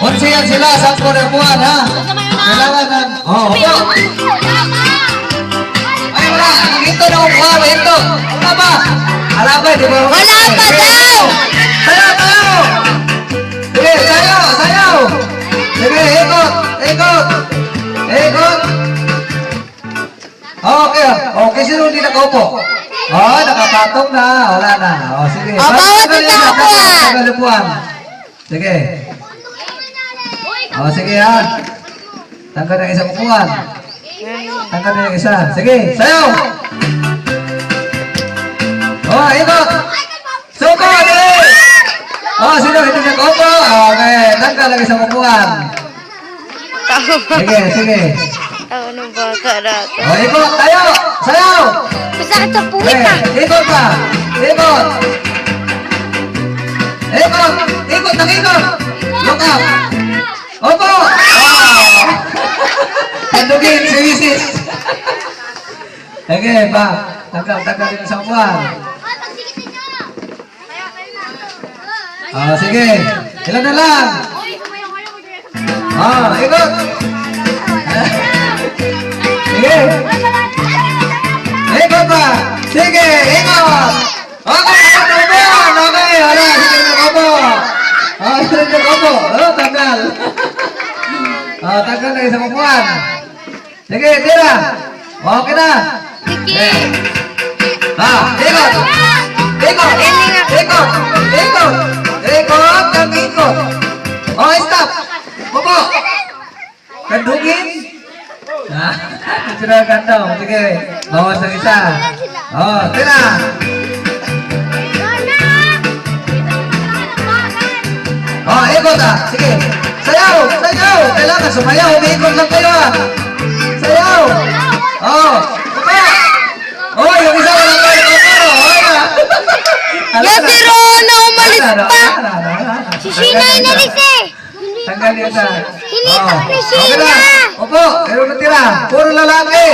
Unsiyan sila sa puan, ha? Kailangan na. Oh, opo. Ay, wala. Ito na upuan. Ito. Wala ba? Alam ba, di ba? Wala pa daw! Sayaw, sayaw! Sige, sayaw, sayaw! Sige, ikot, ikot! Ikot! Okay, okay, sino hindi nakaupo? Oh, nakapatong na. Wala na. Oh, sige. Oh, bawat isang upuan. Tanggal upuan. Sige. Oh, sige ha. Tanggal ng isang upuan. Tanggal ng isa. Sige, sayaw! Oh, ikot! Suko, dali! Oh, sino hindi nakaupo? Okay, tanggal ng isang upuan. Sige, sige. Ano ba karata? Oh, ikot, tayo! Sayaw! Masakit sa puwit Okay, ah! ikot pa! Ikot! Ikot! Ikot, nakikot! Look up! Opo! Oh! Tandugin, si Isis! Sige, pa. Tanggal din sa upuan. Oh, sige. Ilan na lang? Oh, ikot! Sige! Ikot pa! Sige, ikot! Okay, upuan! Okay, wala. Sige, nag-upo. Oh, sige, nag-upo. Oh, tanggal. Oh, tanggal na isang upuan. Sige, tira. Okay na. Sige! Ikot! Ikot! Ikot! Ikot! Ikot! Kang ikot! Oh, stop! Upo! Kandugin! Sudah kantong. Sige, bawas ang isa. Oh, tira! Oh, ikot ah! Sige! Sayaw! Sayaw! Kailangan sumayaw. Umiikot lang kayo ah! Sayaw! Oh! Upo! Oh, yung isa wala kayo. Yan si Rona umalis pa! Si Sheena inalis eh! Tanggal yun na. Hinitak ni Okay Sheena! na. Opo, meron na tira. Puro lalaki.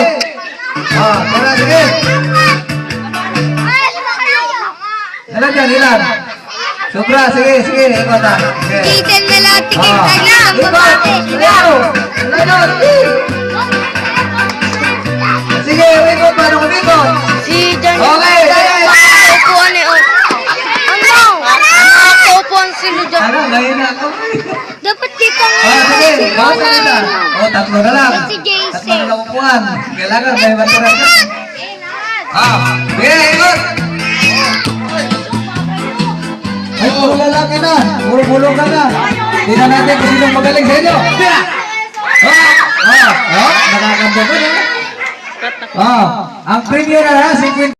Oh, tira, sige. Ilan dyan, ilan? Sobra, sige, sige. Ikot na. Sige. Titan na lang tingin Oh. kanya ang Ikot. babae! Sayaw. Ilan yun? Sige, ikot. Paano kumikot? Si Jan Okay, sige. upuan eh oh! Ano? Nakakaupuan sila dyan! Ano, ngayon na ako. Dapat dito nga! Oh, sige. Bawas na kita. Oh, tatlo na lang. Si JC. Tatlo na lang upuan. Kailangan may maturan ka. Sige, ikot. Ay, puro lalaki na. Puro bulong ka na. Tingnan natin kung sino magaling sa inyo. Tira! Nakakanda ko na. Ang premium na ha, 50.